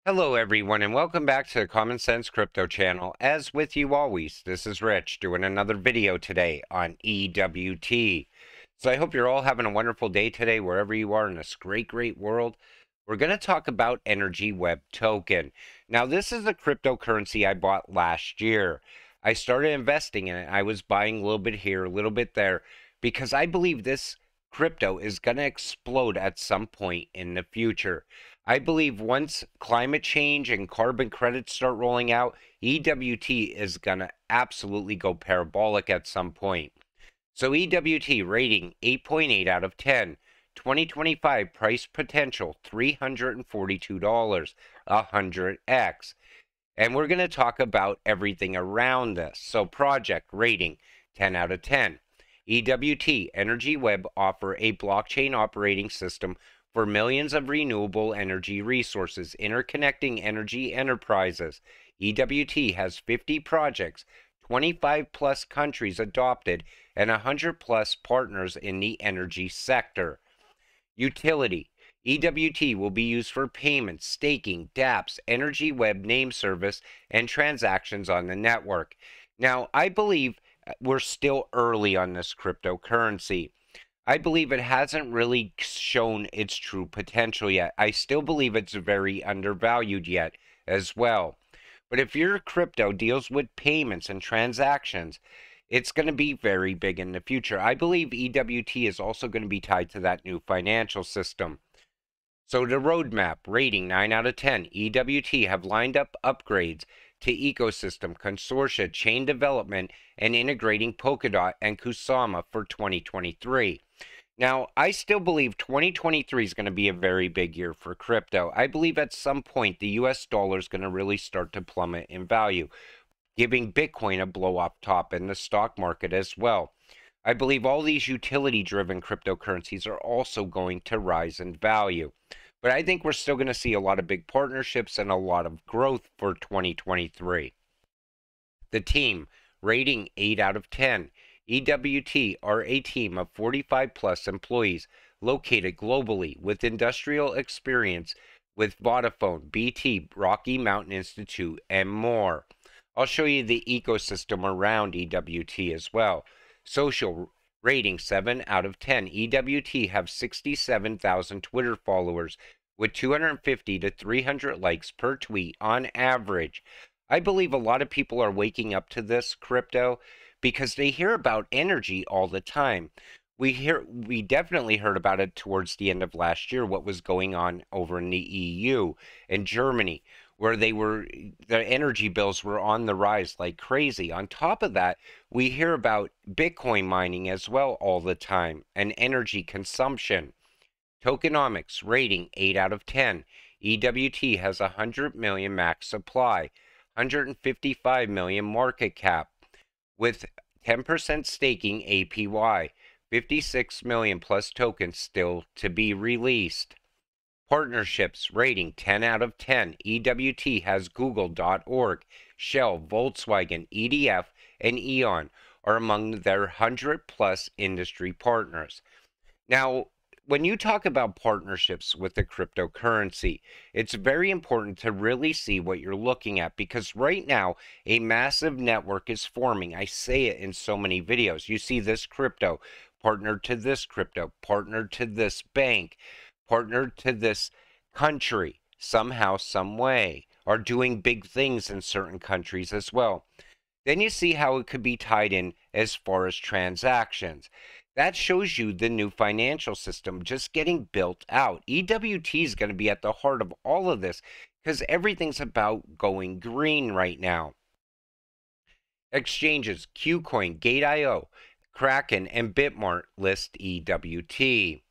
Hello, everyone, and welcome back to the Common Sense Crypto channel. As with you always, this is Rich doing another video today on EWT. So I hope you're all having a wonderful day today, wherever you are in this great, great world. We're going to talk about Energy Web Token. Now, this is a cryptocurrency I bought last year. I started investing in it. I was buying a little bit here, a little bit there, because I believe this crypto is going to explode at some point in the future. I believe once climate change and carbon credits start rolling out, EWT is going to absolutely go parabolic at some point. So EWT rating 8.8 out of 10. 2025 price potential $342, 100x. And we're going to talk about everything around this. So project rating 10 out of 10. EWT Energy Web offer a blockchain operating system for millions of renewable energy resources, interconnecting energy enterprises. EWT has 50 projects, 25 plus countries adopted, and 100 plus partners in the energy sector. Utility. EWT will be used for payments, staking, dApps, Energy Web name service, and transactions on the network. Now, I believe we're still early on this cryptocurrency. I believe it hasn't really shown its true potential yet. I still believe it's very undervalued yet as well. But if your crypto deals with payments and transactions, it's going to be very big in the future. I believe EWT is also going to be tied to that new financial system. So the roadmap, rating 9 out of 10, EWT have lined up upgrades to ecosystem, consortia, chain development, and integrating Polkadot and Kusama for 2023. Now, I still believe 2023 is going to be a very big year for crypto. I believe at some point the US dollar is going to really start to plummet in value, giving Bitcoin a blow up top in the stock market as well. I believe all these utility-driven cryptocurrencies are also going to rise in value. But I think we're still going to see a lot of big partnerships and a lot of growth for 2023. The team, rating 8 out of 10. EWT are a team of 45 plus employees located globally with industrial experience with Vodafone, BT, Rocky Mountain Institute, and more. I'll show you the ecosystem around EWT as well. Social, rating 7 out of 10. EWT have 67,000 Twitter followers with 250 to 300 likes per tweet on average. I believe a lot of people are waking up to this crypto because they hear about energy all the time. We definitely heard about it towards the end of last year, what was going on over in the EU and Germany, where the energy bills were on the rise like crazy. On top of that, we hear about Bitcoin mining as well all the time and energy consumption. Tokenomics rating 8 out of 10. EWT has 100 million max supply, 155 million market cap with 10% staking APY, 56 million plus tokens still to be released. Partnerships rating 10 out of 10. EWT has Google.org, Shell, Volkswagen, EDF, and E.ON are among their 100 plus industry partners. Now, when you talk about partnerships with the cryptocurrency, it's very important to really see what you're looking at because right now a massive network is forming. I say it in so many videos. You see this crypto partnered to this crypto, partnered to this bank, partnered to this country somehow, some way, are doing big things in certain countries as well. Then you see how it could be tied in as far as transactions. That shows you the new financial system just getting built out. EWT is going to be at the heart of all of this because everything's about going green right now. Exchanges, KuCoin, Gate.io, Kraken, and Bitmart list EWT.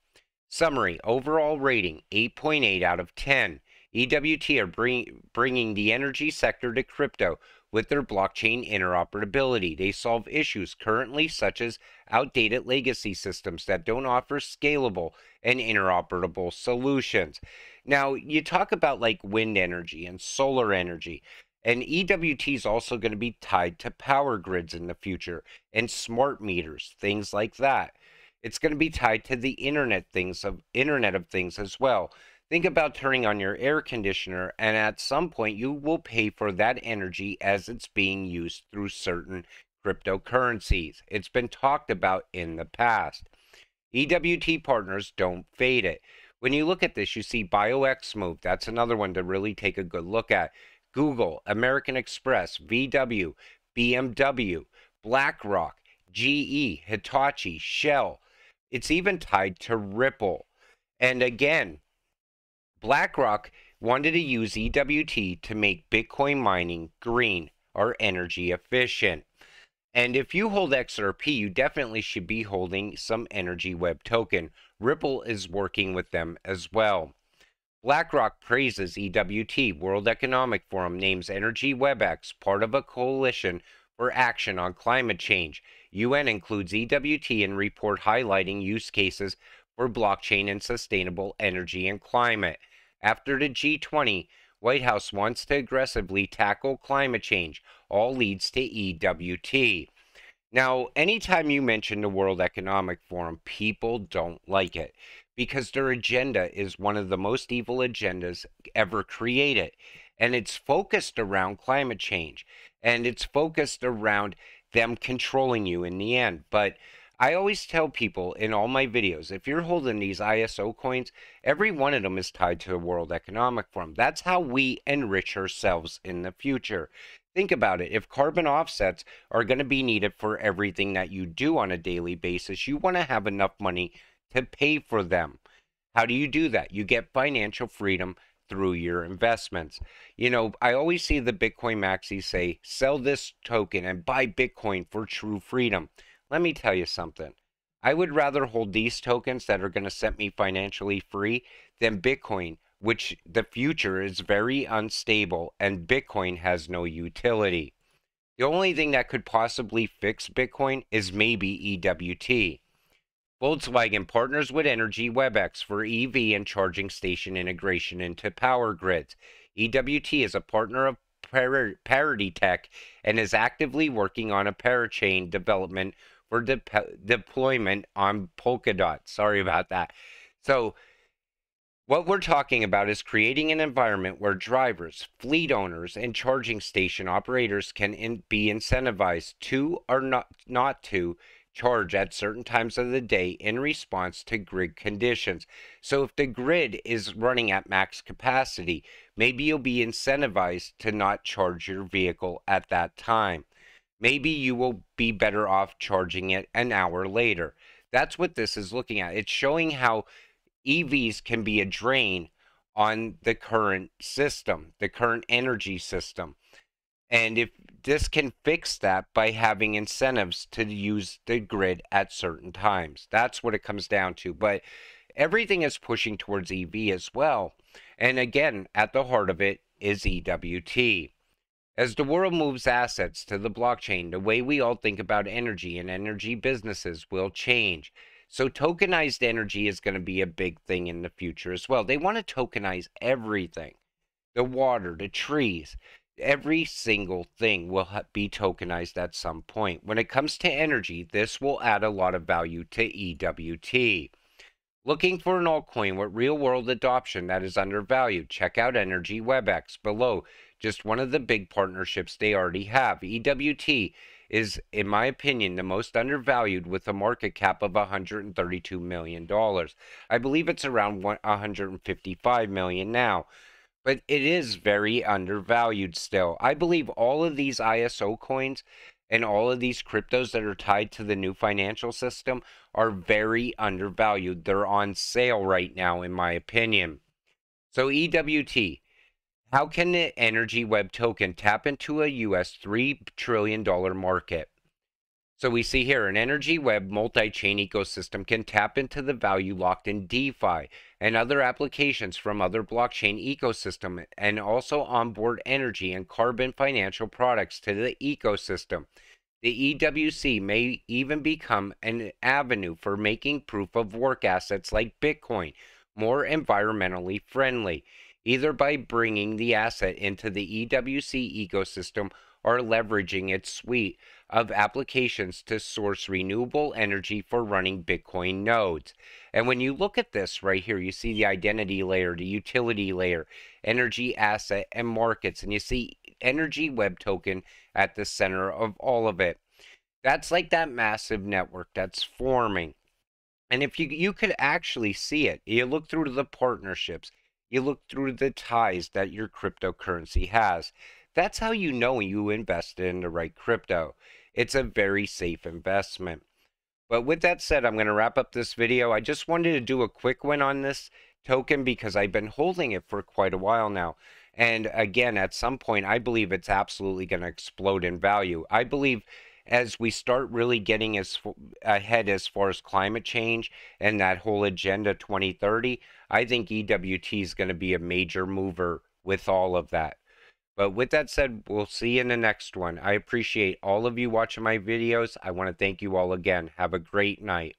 Summary, overall rating 8.8 out of 10. EWT are bringing the energy sector to crypto with their blockchain interoperability. They solve issues currently such as outdated legacy systems that don't offer scalable and interoperable solutions. Now, you talk about like wind energy and solar energy, and EWT is also going to be tied to power grids in the future and smart meters, things like that. It's going to be tied to the Internet of Things as well. Think about turning on your air conditioner, and at some point, you will pay for that energy as it's being used through certain cryptocurrencies. It's been talked about in the past. EWT partners don't fade it. When you look at this, you see BioX Move. That's another one to really take a good look at. Google, American Express, VW, BMW, BlackRock, GE, Hitachi, Shell. It's even tied to Ripple. And again, BlackRock wanted to use EWT to make Bitcoin mining green or energy efficient. And if you hold XRP, you definitely should be holding some Energy Web token. Ripple is working with them as well. BlackRock praises EWT. World Economic Forum names Energy WebX part of a coalition for action on climate change. UN includes EWT in report highlighting use cases for blockchain and sustainable energy and climate. After the G20, White House wants to aggressively tackle climate change. All leads to EWT. Now, anytime you mention the World Economic Forum, people don't like it because their agenda is one of the most evil agendas ever created. And it's focused around climate change, and it's focused around them controlling you in the end. But I always tell people in all my videos, if you're holding these ISO coins, every one of them is tied to the World Economic Forum. That's how we enrich ourselves in the future. Think about it. If carbon offsets are going to be needed for everything that you do on a daily basis, you want to have enough money to pay for them. How do you do that? You get financial freedom through your investments. You know, I always see the Bitcoin maxis say, sell this token and buy Bitcoin for true freedom. Let me tell you something. I would rather hold these tokens that are going to set me financially free than Bitcoin, which the future is very unstable and Bitcoin has no utility. The only thing that could possibly fix Bitcoin is maybe EWT. Volkswagen partners with Energy WebX for EV and charging station integration into power grids. EWT is a partner of Parity Tech and is actively working on a parachain development for deployment on Polkadot. Sorry about that. So, what we're talking about is creating an environment where drivers, fleet owners, and charging station operators can be incentivized to or not to charge at certain times of the day in response to grid conditions. So if the grid is running at max capacity, maybe you'll be incentivized to not charge your vehicle at that time. Maybe you will be better off charging it an hour later. That's what this is looking at. It's showing how EVs can be a drain on the current system, the current energy system. And if this can fix that by having incentives to use the grid at certain times. That's what it comes down to. But everything is pushing towards EV as well. And again, at the heart of it is EWT. As the world moves assets to the blockchain, the way we all think about energy and energy businesses will change. So tokenized energy is going to be a big thing in the future as well. They want to tokenize everything. The water, the trees, every single thing will be tokenized at some point. When it comes to energy, this will add a lot of value to EWT. Looking for an altcoin with real-world adoption that is undervalued? Check out Energy WebX below. Just one of the big partnerships they already have. EWT is, in my opinion, the most undervalued with a market cap of $132 million. I believe it's around $155 million now. But it is very undervalued still. I believe all of these ISO coins and all of these cryptos that are tied to the new financial system are very undervalued. They're on sale right now, in my opinion. So EWT, how can the Energy Web token tap into a US $3 trillion market? So we see here an Energy Web multi-chain ecosystem can tap into the value locked in DeFi and other applications from other blockchain ecosystem and also onboard energy and carbon financial products to the ecosystem. The EWC may even become an avenue for making proof of work assets like Bitcoin more environmentally friendly. either by bringing the asset into the EWC ecosystem or leveraging its suite of applications to source renewable energy for running Bitcoin nodes. And when you look at this right here, you see the identity layer, the utility layer, energy asset, and markets, and you see energy web token at the center of all of it. That's like that massive network that's forming. And if you could actually see it, you look through the partnerships, you look through the ties that your cryptocurrency has. That's how you know you invested in the right crypto. It's a very safe investment. But with that said, I'm going to wrap up this video. I just wanted to do a quick one on this token because I've been holding it for quite a while now. And again, at some point, I believe it's absolutely going to explode in value. I believe as we start really getting ahead as far as climate change and that whole Agenda 2030, I think EWT is going to be a major mover with all of that. But with that said, we'll see you in the next one. I appreciate all of you watching my videos. I want to thank you all again. Have a great night.